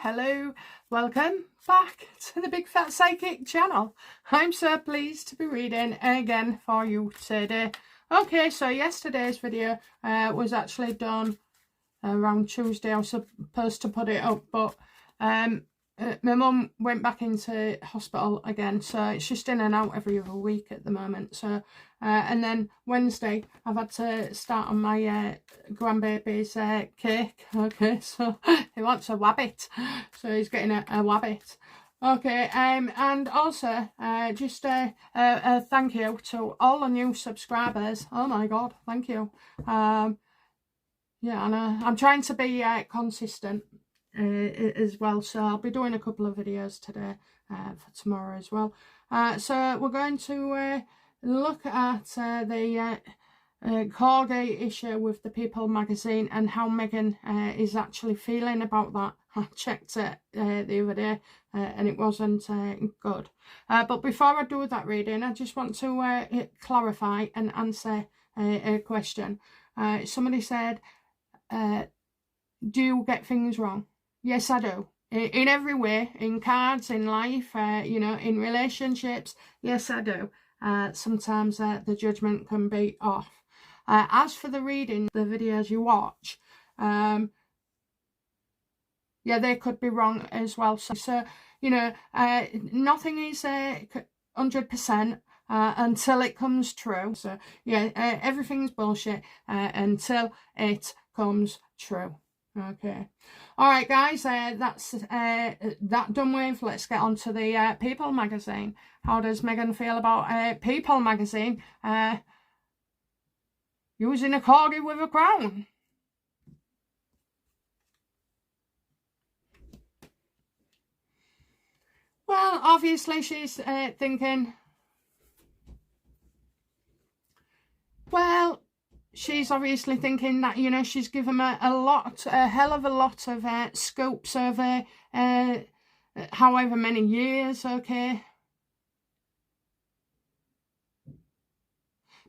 hello, welcome back to the Big Fat Psychic channel. I'm so pleased to be reading again for you today. Okay, so yesterday's video was actually done around Tuesday. I was supposed to put it up, but my mum went back into hospital again, so it's just in and out every other week at the moment. So and then Wednesday I've had to start on my grandbaby's cake. Okay, so he wants a wabbit, so he's getting a wabbit. Okay, and also just a thank you to all the new subscribers. Oh my god, thank you. Yeah, and I'm trying to be consistent as well, so I'll be doing a couple of videos today for tomorrow as well. So we're going to look at the Corgi issue with the People magazine and how Meghan is actually feeling about that. I checked it the other day and it wasn't good. But before I do that reading, I just want to clarify and answer a question. Somebody said, do you get things wrong? Yes, I do. In every way, in cards, in life, you know, in relationships. Yes, I do. Sometimes the judgment can be off. As for the reading, the videos you watch, yeah, they could be wrong as well. So you know, nothing is 100% until it comes true. So yeah, everything's bullshit until it comes true. Okay, all right guys, that's that done with. Let's get on to the People magazine. How does Meghan feel about People magazine using a corgi with a crown? Well, obviously she's thinking, well, she's obviously thinking that, you know, she's given a hell of a lot of scoops over however many years, okay?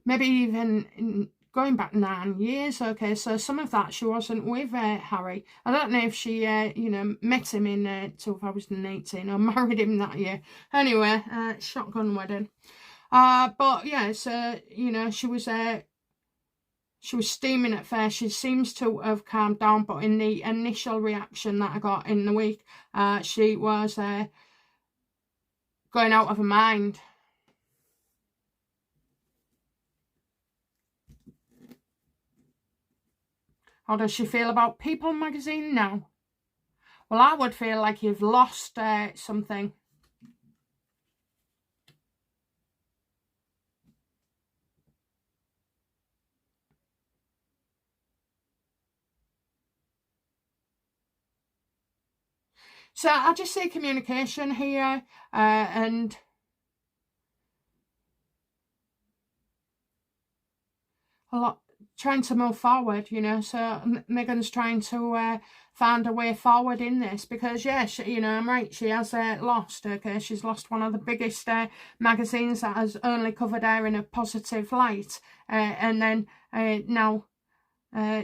Maybe even going back 9 years, okay? So some of that she wasn't with Harry. I don't know if she, you know, met him in 2018 or married him that year. Anyway, shotgun wedding. But yeah, so, you know, she was steaming at first. She seems to have calmed down, but in the initial reaction that I got in the week, she was going out of her mind. How does she feel about People magazine now? Well, I would feel like you've lost something. So I just see communication here and a lot trying to move forward, you know. So Meghan's trying to find a way forward in this because, yeah, she, you know, I'm right, she has lost, okay? She's lost one of the biggest magazines that has only covered her in a positive light. And then now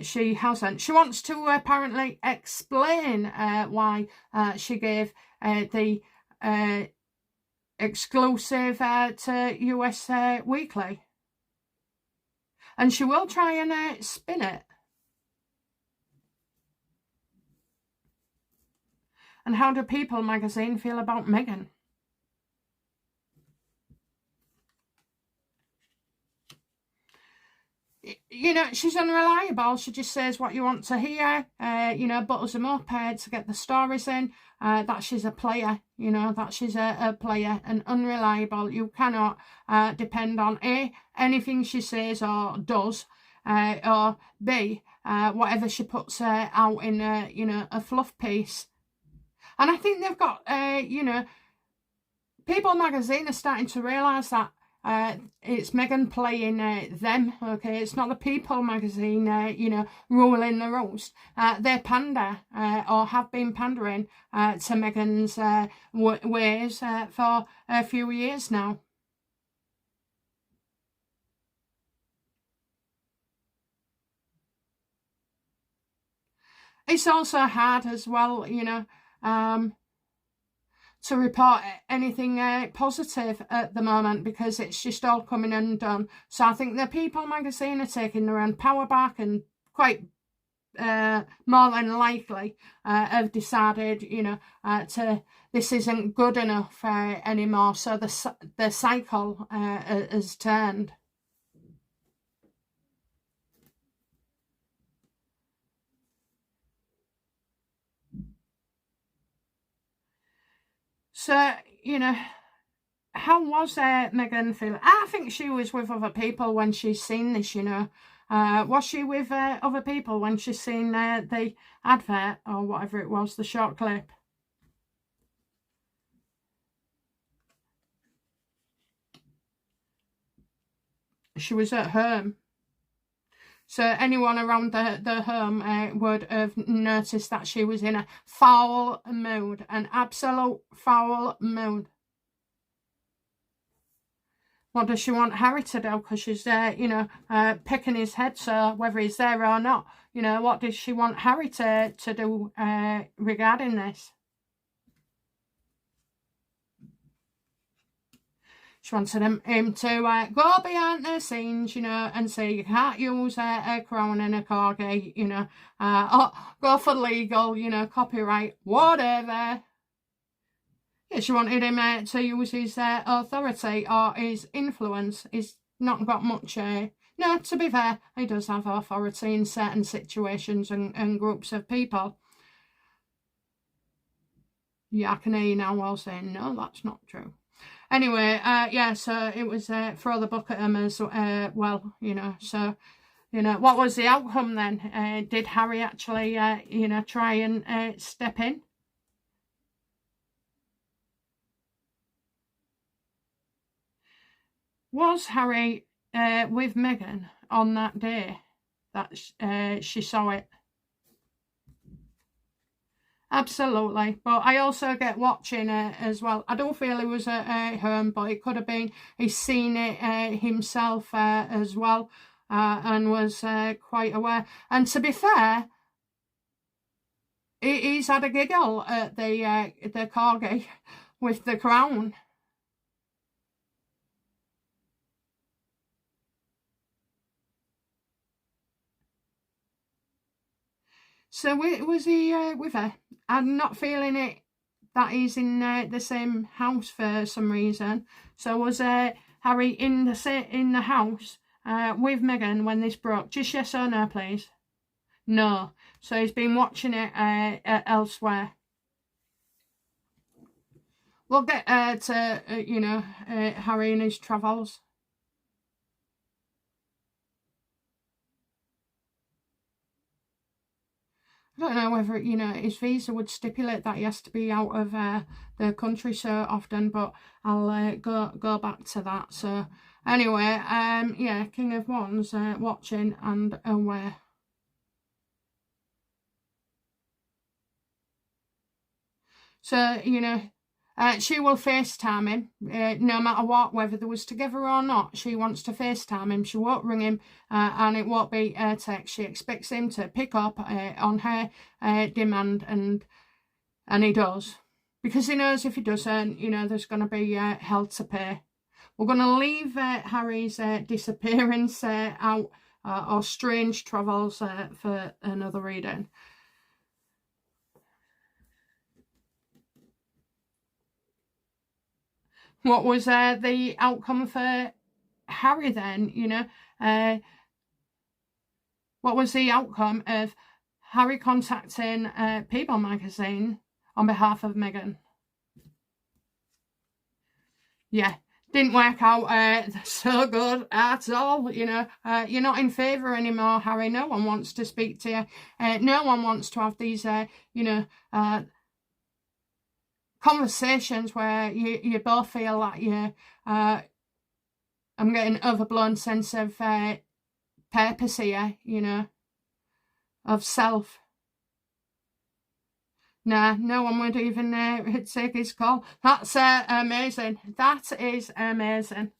she hasn't. She wants to apparently explain why she gave the exclusive to US Weekly. And she will try and spin it. And how do People magazine feel about Meghan? You know, she's unreliable. She just says what you want to hear, you know, butters them up to get the stories in. That she's a player, you know, that she's a player and unreliable. You cannot depend on A, anything she says or does, or B, whatever she puts out in, you know, a fluff piece. And I think they've got, you know, People magazine are starting to realise that it's Meghan playing them, okay? It's not the People magazine, you know, ruling the roost. They pander, or have been pandering to Meghan's ways for a few years now. It's also hard as well, you know, to report anything positive at the moment, because it's just all coming undone. So I think the People magazine are taking their own power back, and quite more than likely have decided, you know, this isn't good enough anymore. So the cycle has turned. So, you know, how was Meghan feeling? I think she was with other people when she's seen this, you know. Was she with other people when she's seen the advert, or whatever it was, the short clip? She was at home. So anyone around the home would have noticed that she was in a foul mood, an absolute foul mood. What does she want Harry to do? Because she's, you know, picking his head, so whether he's there or not, you know, what does she want Harry to do regarding this? She wanted him to go behind the scenes, you know, and say you can't use a crown and a corgi, you know, go for legal, you know, copyright, whatever. Yeah, she wanted him to use his authority or his influence. He's not got much. No, to be fair, he does have authority in certain situations and groups of people. Yeah, I can hear you now while saying, no, that's not true. Anyway, yeah, so it was throw the book at him as well, you know. So, you know, what was the outcome then? Did Harry actually, you know, try and step in? Was Harry with Meghan on that day that she saw it? Absolutely, but I also get watching it as well. I don't feel he was at home, but it could have been he's seen it himself as well, and was quite aware. And to be fair, he's had a giggle at the corgi with the crown. So was he with her? I'm not feeling it that he's in the same house for some reason. So was Harry in the house with Meghan when this broke? Just yes or no, please. No. So he's been watching it elsewhere. We'll get to you know, Harry and his travels. I don't know whether, you know, his visa would stipulate that he has to be out of the country so often, but I'll go back to that. So anyway, yeah, King of Wands watching and aware. So, you know, she will FaceTime him no matter what, whether they was together or not. She wants to FaceTime him. She won't ring him and it won't be a text. She expects him to pick up on her demand, and he does. Because he knows if he doesn't, you know, there's going to be hell to pay. We're going to leave Harry's disappearance out, or strange travels for another reading. What was the outcome for Harry then, you know? What was the outcome of Harry contacting People magazine on behalf of Meghan? Yeah, didn't work out so good at all, you know. You're not in favour anymore, Harry. No one wants to speak to you. No one wants to have these, you know, conversations where you both feel like you I'm getting overblown sense of purpose here, you know, of self. Nah, no one would even take his call. That's amazing. That is amazing.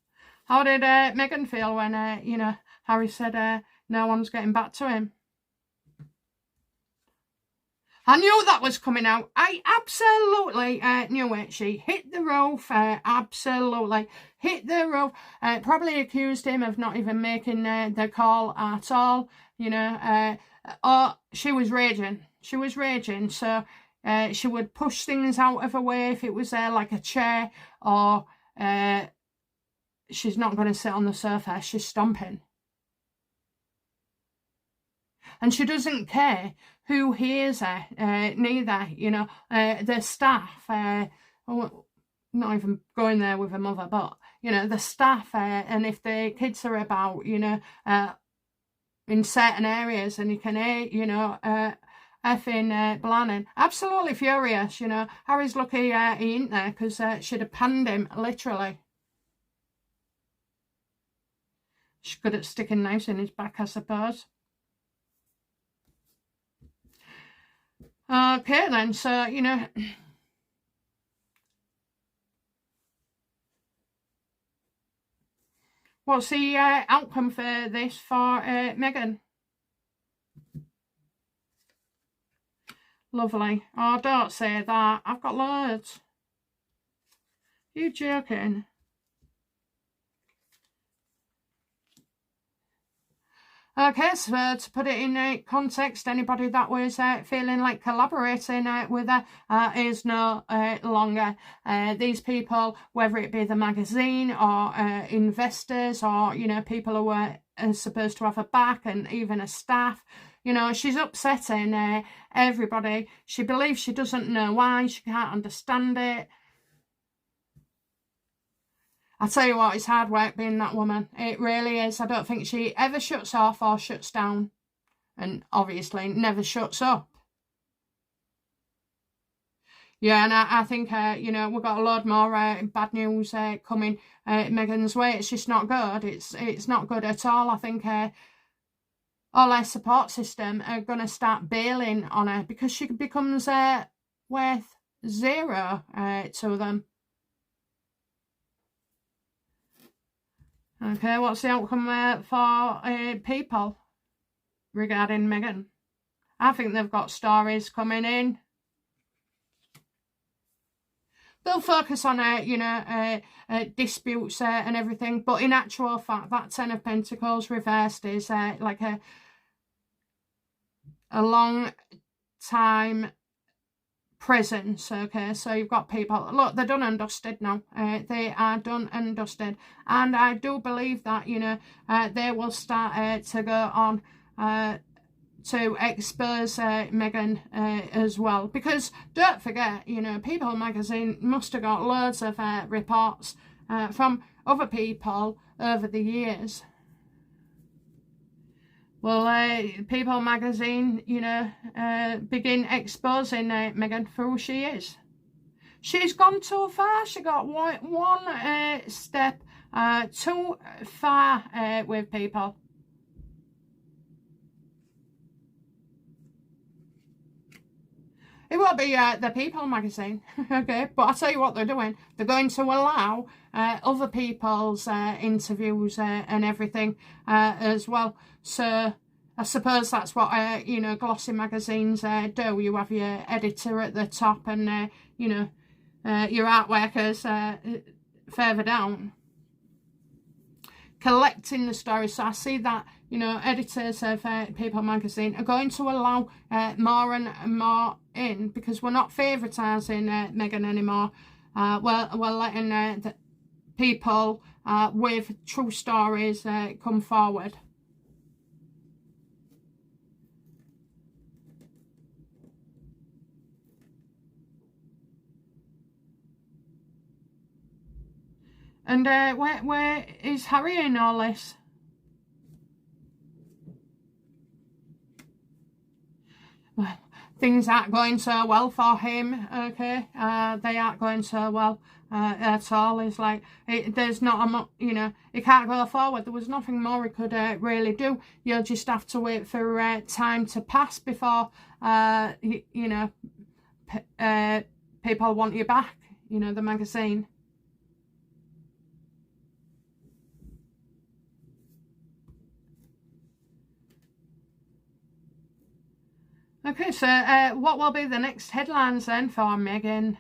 How did Meghan feel when, you know, Harry said no one's getting back to him? I knew that was coming out. I absolutely knew it. She hit the roof, absolutely hit the roof. Probably accused him of not even making the call at all, you know. Or she was raging. She was raging, so she would push things out of her way if it was like a chair, or she's not going to sit on the sofa, she's stomping. And she doesn't care who hears her, neither, you know. The staff, not even going there with her mother, but, you know, the staff, and if the kids are about, you know, in certain areas, and you can hear, you know, effing Blannon, absolutely furious, you know. Harry's lucky he ain't there, because she'd have panned him, literally. She's good at sticking knives in his back, I suppose. Okay then, so, you know, what's the outcome for this for Meghan? Lovely. Oh, don't say that. I've got loads. You joking? Okay, so to put it in context, anybody that was feeling like collaborating with her is no longer. These people, whether it be the magazine or investors, or, you know, people who are supposed to have a back, and even a staff, you know, she's upsetting everybody. She believes she doesn't know why. She can't understand it. I tell you what, it's hard work being that woman. It really is. I don't think she ever shuts off or shuts down. And obviously never shuts up. Yeah, and I think, you know, we've got a lot more bad news coming Meghan's way. It's just not good. It's not good at all. I think all her support system are going to start bailing on her, because she becomes worth zero to them. Okay, what's the outcome for people regarding Meghan? I think they've got stories coming in. They'll focus on, you know, disputes and everything, but in actual fact, that Ten of Pentacles reversed is like a long time presence. Okay, so you've got people, look, they're done and dusted now. They are done and dusted, and I do believe that, you know, they will start to go on to expose Meghan as well, because don't forget, you know, People magazine must have got loads of reports from other people over the years. Well, People magazine, you know, begin exposing Meghan for who she is. She's gone too far. She got one step too far with people. It won't be the People magazine, okay? But I'll tell you what they're doing. They're going to allow other people's interviews and everything as well. So I suppose that's what, you know, glossy magazines do. You have your editor at the top, and, you know, your art workers further down, collecting the stories. So I see that, you know, editors of People magazine are going to allow more and more in, because we're not favouritising Meghan anymore. We're letting the people with true stories come forward. And where is Harry in all this? Well, things aren't going so well for him, okay? They aren't going so well at all. It's like, there's not a much, you know, he can't go forward. There was nothing more he could really do. You'll just have to wait for time to pass before, you know, people want you back, you know, the magazine. Okay, so what will be the next headlines then for Meghan?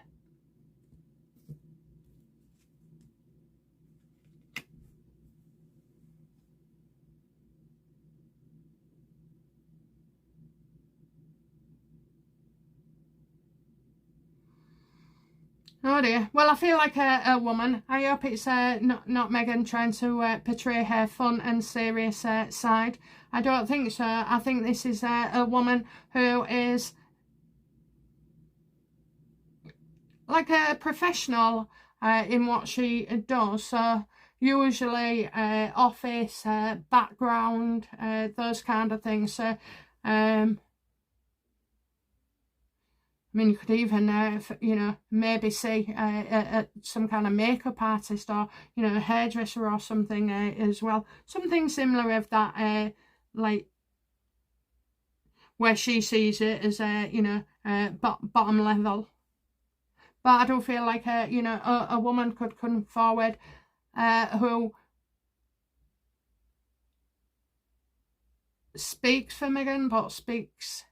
Oh dear. Well, I feel like a woman. I hope it's not Meghan trying to portray her fun and serious side. I don't think so. I think this is a woman who is like a professional in what she does. So usually office, background, those kind of things. So I mean, you could even, you know, maybe see some kind of makeup artist or, you know, a hairdresser or something as well. Something similar of that, like, where she sees it as, you know, bottom level. But I do feel like, you know, a woman could come forward who speaks for Meghan, but speaks...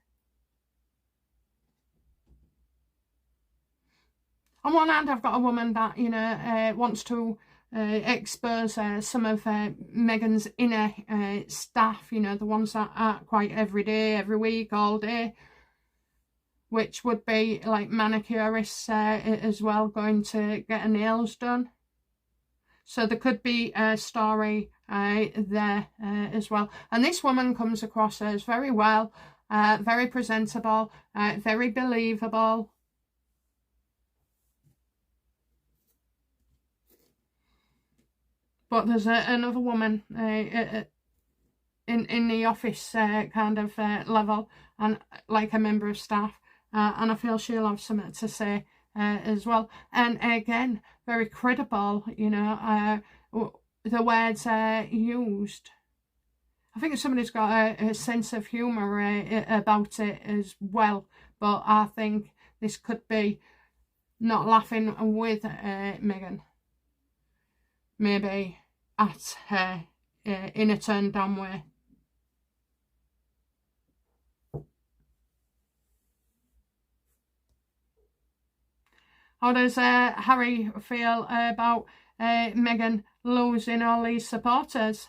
On one hand, I've got a woman that, you know, wants to expose some of Meghan's inner staff, you know, the ones that aren't quite every day, every week, all day, which would be like manicurists as well, going to get her nails done. So there could be a story there as well. And this woman comes across as very well, very presentable, very believable. But there's another woman in the office kind of level, and like a member of staff, and I feel she'll have something to say as well. And again, very credible, you know, the words used. I think somebody's got a sense of humour about it as well, but I think this could be not laughing with Meghan. Maybe at her in a turned down way. How does Harry feel about Meghan losing all these supporters?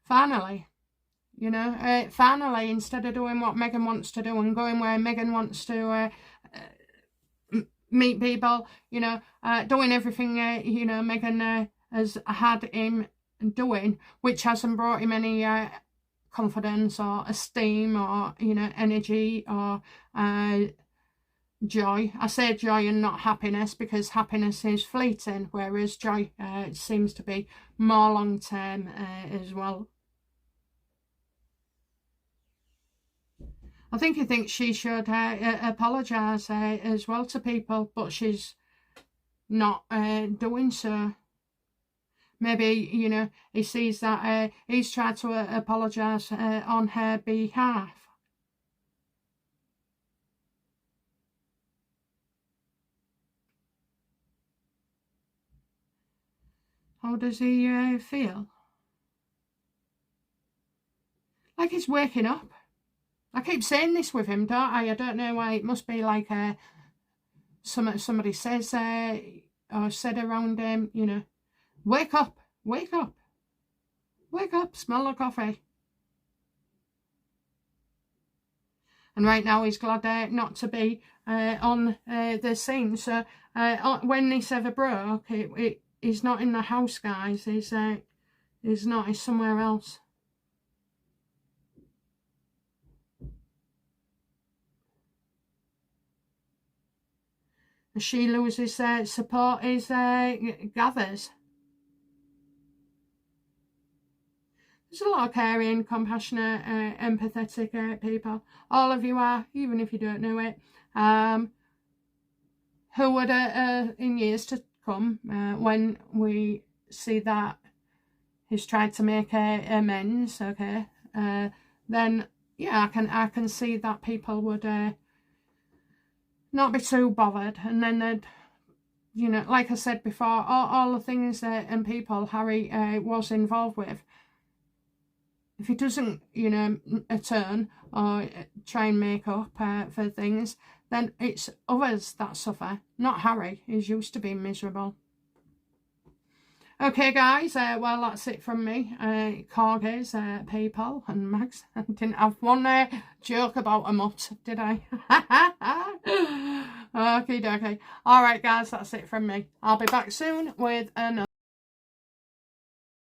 Finally, you know, finally, instead of doing what Meghan wants to do and going where Meghan wants to meet people, you know, doing everything, you know, Meghan has had him doing, which hasn't brought him any confidence or esteem or, you know, energy or joy. I say joy and not happiness because happiness is fleeting, whereas joy seems to be more long term as well. I think he thinks she should apologise as well to people, but she's not doing so. Maybe, you know, he sees that he's tried to apologise on her behalf. How does he feel? Like he's waking up. I keep saying this with him, don't I? I don't know why. It must be like somebody says or said around him, you know, wake up, wake up, wake up, smell the coffee. And right now he's glad not to be on the scene. So when this ever broke, he's not in the house, guys. He's not. He's somewhere else. As she loses support, is gathers. There's a lot of caring, compassionate, empathetic people. All of you are, even if you don't know it. Who would, in years to come, when we see that he's tried to make amends, okay, then yeah, I can see that people would not be too bothered, and then they'd you know, like I said before, all the things and people Harry was involved with, if he doesn't, you know, atone or try and make up for things, then it's others that suffer, not Harry. He's used to being miserable. Okay, guys, well, that's it from me. Corgis, people, and Max. I didn't have one joke about a mutt, did I? Okie dokie. Alright, guys, that's it from me. I'll be back soon with another.